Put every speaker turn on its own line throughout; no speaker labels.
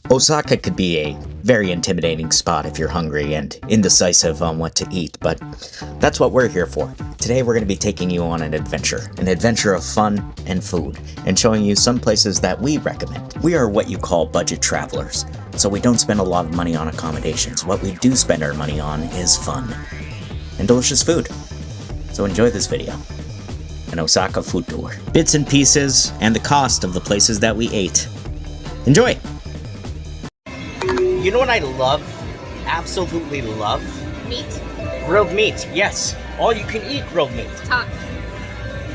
Osaka could be a very intimidating spot if you're hungry and indecisive on what to eat, but that's what we're here for. Today we're going to be taking you on an adventure of fun and food, and showing you some places that we recommend. We are what you call budget travelers, so we don't spend a lot of money on accommodations. What we do spend our money on is fun and delicious food. So enjoy this video. An Osaka food tour. Bits and pieces and the cost of the places that we ate. Enjoy! You know what I love? Absolutely love?
Meat?
Grilled meat, yes. All you can eat grilled meat.
Tongue.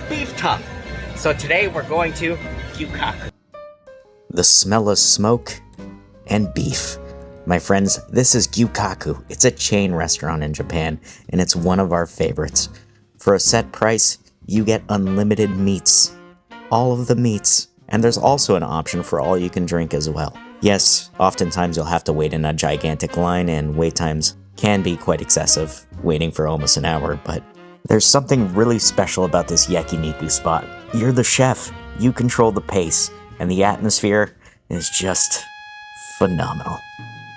Beef tongue. So today we're going to Gyu-Kaku. The smell of smoke and beef. My friends, this is Gyu-Kaku. It's a chain restaurant in Japan, and it's one of our favorites. For a set price, you get unlimited meats. All of the meats. And there's also an option for all you can drink as well. Yes, oftentimes you'll have to wait in a gigantic line, and wait times can be quite excessive, waiting for almost an hour, but there's something really special about this Yakiniku spot. You're the chef, you control the pace, and the atmosphere is just phenomenal.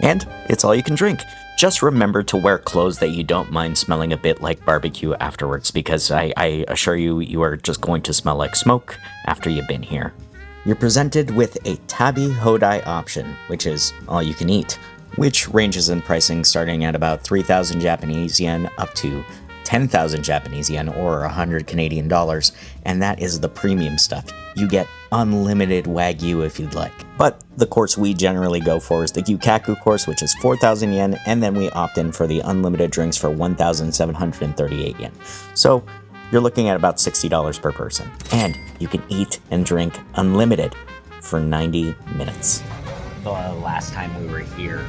And it's all you can drink. Just remember to wear clothes that you don't mind smelling a bit like barbecue afterwards, because I assure you, you are just going to smell like smoke after you've been here. You're presented with a Tabehoudai option, which is all you can eat, which ranges in pricing starting at about 3,000 Japanese yen up to 10,000 Japanese yen or 100 Canadian dollars, and that is the premium stuff. You get unlimited Wagyu if you'd like. But the course we generally go for is the Gyu-Kaku course, which is 4,000 yen, and then we opt in for the unlimited drinks for 1,738 yen. So you're looking at about $60 per person, and you can eat and drink unlimited for 90 minutes. The last time we were here,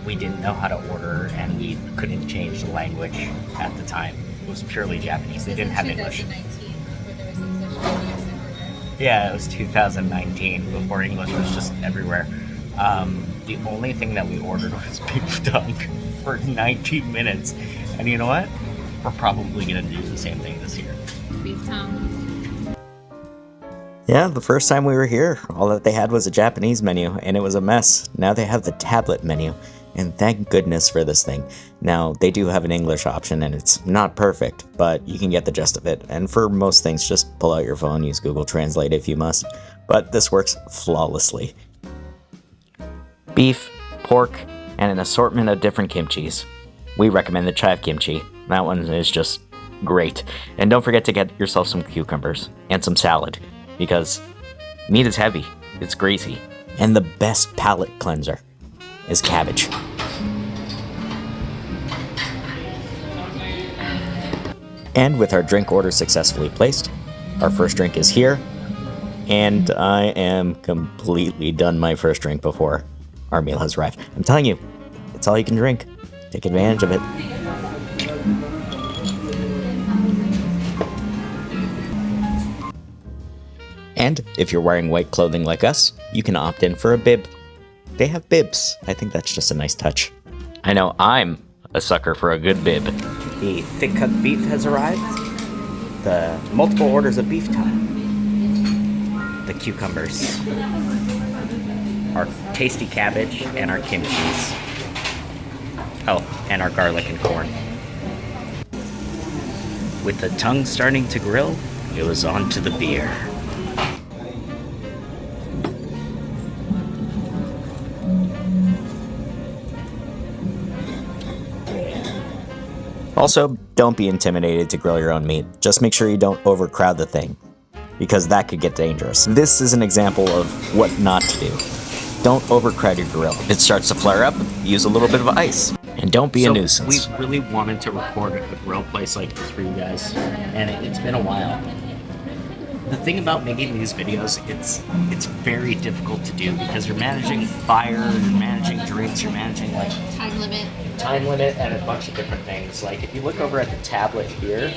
we didn't know how to order, and we couldn't change the language at the time. It was purely Japanese. They didn't have English. Yeah, it was 2019, before English was just everywhere. The only thing that we ordered was beef tongue for 90 minutes. And you know what? We're probably going to do the same thing this year.
Beef tongue.
Yeah, the first time we were here, all that they had was a Japanese menu, and it was a mess. Now they have the tablet menu, and thank goodness for this thing. Now, they do have an English option, and it's not perfect, but you can get the gist of it. And for most things, just pull out your phone, use Google Translate if you must. But this works flawlessly. Beef, pork, and an assortment of different kimchis. We recommend the chive kimchi. That one is just great. And don't forget to get yourself some cucumbers and some salad, because meat is heavy, it's greasy. And the best palate cleanser is cabbage. And with our drink order successfully placed, our first drink is here, and I am completely done my first drink before our meal has arrived. I'm telling you, it's all you can drink. Take advantage of it. And if you're wearing white clothing like us, you can opt in for a bib. They have bibs. I think that's just a nice touch. I know I'm a sucker for a good bib. The thick cut beef has arrived. The multiple orders of beef tongue. The cucumbers. Our tasty cabbage and our kimchis. Oh, and our garlic and corn. With the tongue starting to grill, it was on to the beer. Also, don't be intimidated to grill your own meat. Just make sure you don't overcrowd the thing, because that could get dangerous. This is an example of what not to do. Don't overcrowd your grill. If it starts to flare up, use a little bit of ice. And don't be a nuisance. We really wanted to record a grill place like this for you guys, and it's been a while. The thing about making these videos, it's very difficult to do, because you're managing fire, you're managing drinks, you're managing like time limit and a bunch of different things. Like if you look over at the tablet here,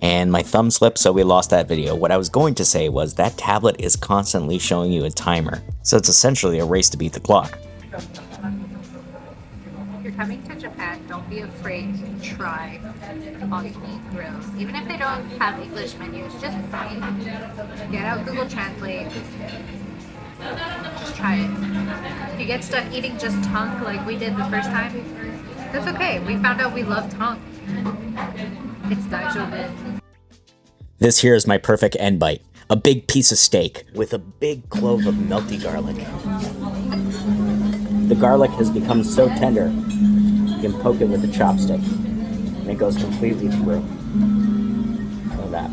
and my thumb slipped, so we lost that video. What I was going to say was that tablet is constantly showing you a timer, so it's essentially a race to beat the clock.
If you're coming to Japan, don't be afraid to try all-you-can-eat grills. Even if they don't have English menus, just get out Google Translate try it. If you get stuck eating just tongue like we did the first time, that's okay. We found out we love tongue. It's daijoubu.
This here is my perfect end bite. A big piece of steak with a big clove of melty garlic. The garlic has become so tender, you can poke it with a chopstick, and it goes completely through. Look at that.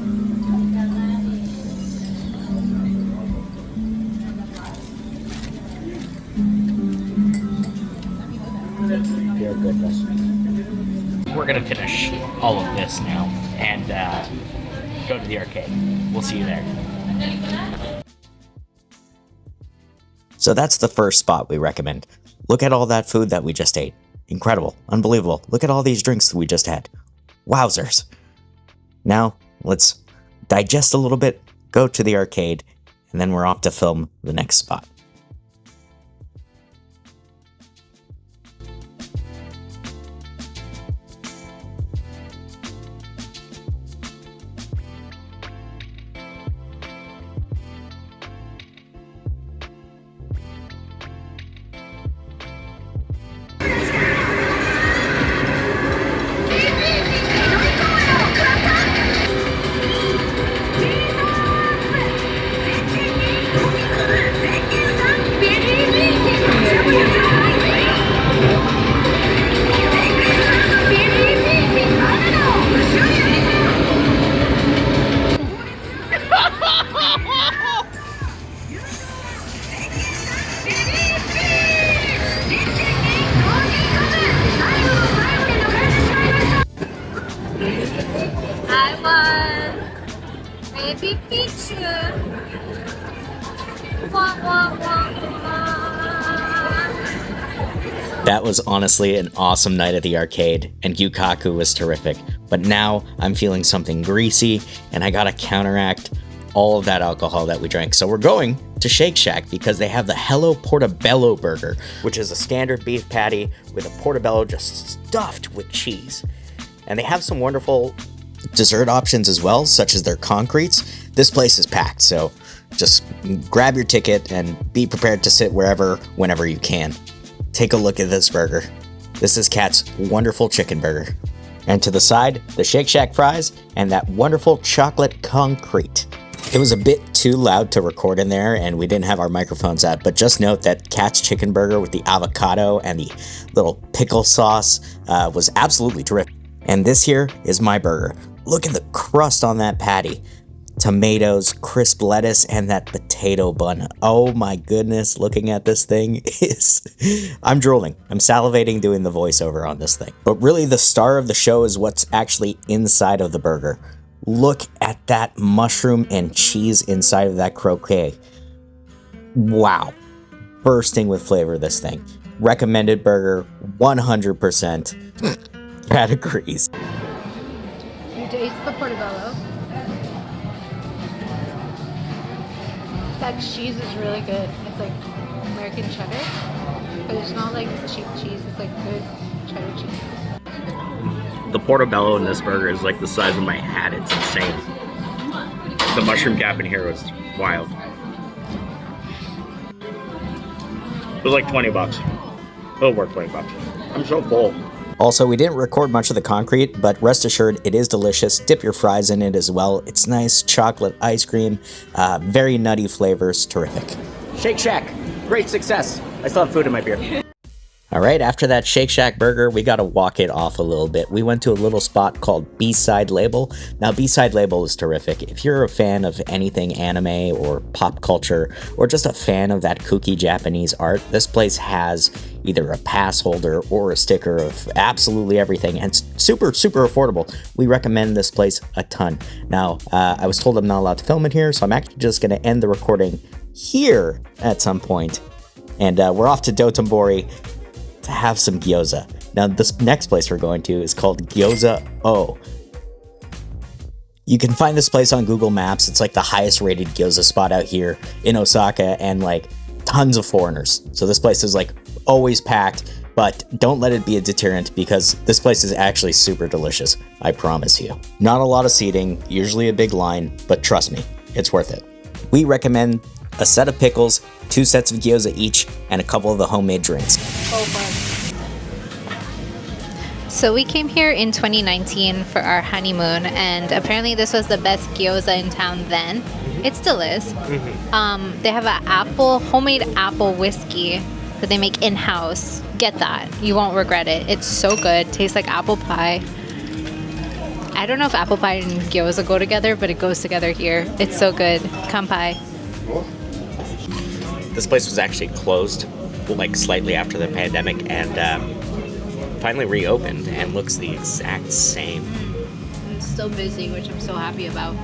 Dear goodness. We're gonna finish all of this now and go to the arcade. We'll see you there. So that's the first spot we recommend. Look at all that food that we just ate. Incredible. Unbelievable. Look at all these drinks we just had. Wowzers. Now, let's digest a little bit, go to the arcade, and then we're off to film the next spot.
Baby Pichu. Wah, wah, wah, wah.
That was honestly an awesome night at the arcade, and Gyu-Kaku was terrific. But now I'm feeling something greasy, and I gotta counteract all of that alcohol that we drank. So we're going to Shake Shack because they have the Hello Portobello burger, which is a standard beef patty with a portobello just stuffed with cheese. And they have some wonderful dessert options as well, such as their concretes. This place is packed, so just grab your ticket and be prepared to sit wherever, whenever you can. Take a look at this burger. This is Kat's wonderful chicken burger. And to the side, the Shake Shack fries and that wonderful chocolate concrete. It was a bit too loud to record in there and we didn't have our microphones out, but just note that Kat's chicken burger with the avocado and the little pickle sauce was absolutely terrific. And this here is my burger. Look at the crust on that patty. Tomatoes, crisp lettuce, and that potato bun. Oh my goodness, looking at this thing is... I'm drooling. I'm salivating doing the voiceover on this thing. But really the star of the show is what's actually inside of the burger. Look at that mushroom and cheese inside of that croquet. Wow. Bursting with flavor, this thing. Recommended burger, 100%. Kat agrees.
You taste the portobello. That cheese is really good. It's like American cheddar, but it's not like cheap cheese. It's like good cheddar cheese.
The portobello in this burger is like the size of my hat. It's insane. The mushroom cap in here was wild. It was like 20 bucks. It'll worth 20 bucks. I'm so full. Also, we didn't record much of the concrete, but rest assured, it is delicious. Dip your fries in it as well. It's nice chocolate ice cream, very nutty flavors, terrific. Shake Shack, great success. I still have food in my beer. All right, after that Shake Shack burger, we got to walk it off a little bit. We went to a little spot called B-Side Label. Now, B-Side Label is terrific. If you're a fan of anything anime or pop culture, or just a fan of that kooky Japanese art, this place has either a pass holder or a sticker of absolutely everything, and it's super, super affordable. We recommend this place a ton. Now, I was told I'm not allowed to film it here, so I'm actually just going to end the recording here at some point. And we're off to Dotonbori to have some gyoza. Now, this next place we're going to is called Gyoza OH. You can find this place on Google Maps. It's like the highest rated gyoza spot out here in Osaka, and like tons of foreigners. So this place is like always packed, but don't let it be a deterrent because this place is actually super delicious. I promise you. Not a lot of seating, usually a big line, but trust me, it's worth it. We recommend a set of pickles, 2 sets of gyoza each, and a couple of the homemade drinks.
So we came here in 2019 for our honeymoon, and apparently this was the best gyoza in town then. It still is. They have an homemade apple whiskey that they make in-house. Get that. You won't regret it. It's so good. Tastes like apple pie. I don't know if apple pie and gyoza go together, but it goes together here. It's so good. Kanpai.
This place was actually closed like slightly after the pandemic and finally reopened and looks the exact same.
It's still busy, which I'm so happy about.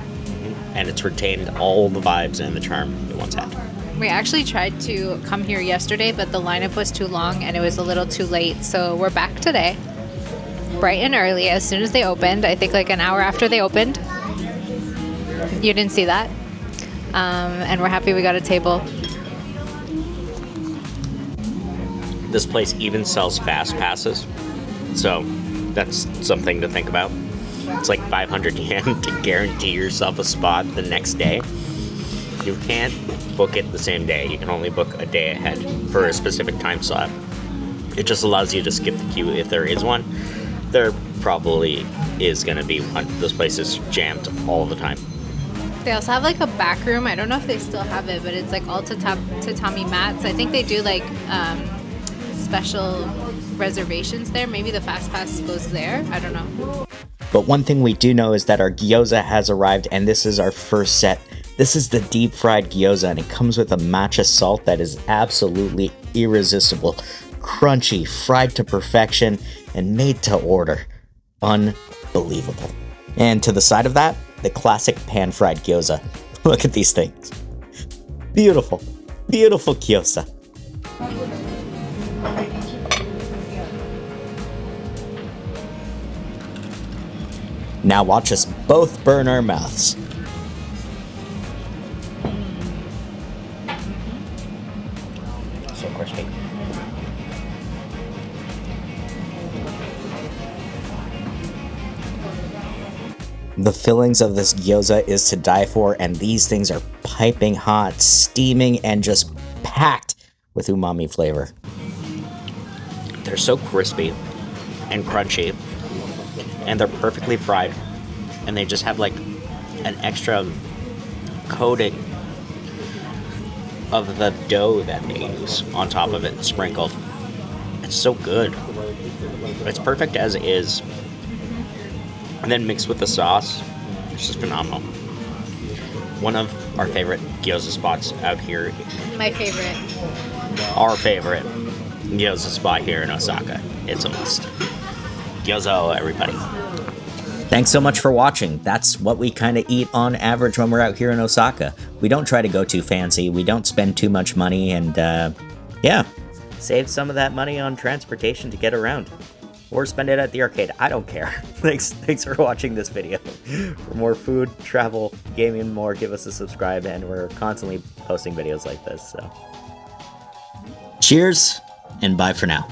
And it's retained all the vibes and the charm it once had.
We actually tried to come here yesterday, but the lineup was too long and it was a little too late. So we're back today, bright and early, as soon as they opened. I think like an hour after they opened. You didn't see that? And we're happy we got a table.
This place even sells fast passes, so that's something to think about. It's like 500 yen to guarantee yourself a spot the next day. You can't book it the same day. You can only book a day ahead for a specific time slot. It just allows you to skip the queue if there is one. There probably is going to be one. This place is jammed all the time.
They also have like a back room. I don't know if they still have it, but it's like all tatami mats. I think they do like special reservations there. Maybe the fast pass goes there. I don't know.
But one thing we do know is that our gyoza has arrived, and this is our first set. This is the deep fried gyoza, and it comes with a matcha salt that is absolutely irresistible. Crunchy, fried to perfection, and made to order. Unbelievable. And to the side of that, the classic pan-fried gyoza. Look at these things. Beautiful, beautiful gyoza. Now watch us both burn our mouths. So crispy. The fillings of this gyoza is to die for, and these things are piping hot, steaming, and just packed with umami flavor. They're so crispy and crunchy, and they're perfectly fried, and they just have like an extra coating of the dough that they use on top of it, sprinkled. It's so good. It's perfect as is. And then mixed with the sauce, it's just phenomenal. One of our favorite gyoza spots out here.
My favorite.
Our favorite gyoza spot here in Osaka. It's a must. Gyoza, everybody. Thanks so much for watching. That's what we kind of eat on average when we're out here in Osaka. We don't try to go too fancy. We don't spend too much money, and yeah, save some of that money on transportation to get around. Or spend it at the arcade. I don't care. Thanks for watching this video. For more food, travel, gaming, and more, give us a subscribe, and we're constantly posting videos like this. So, cheers, and bye for now.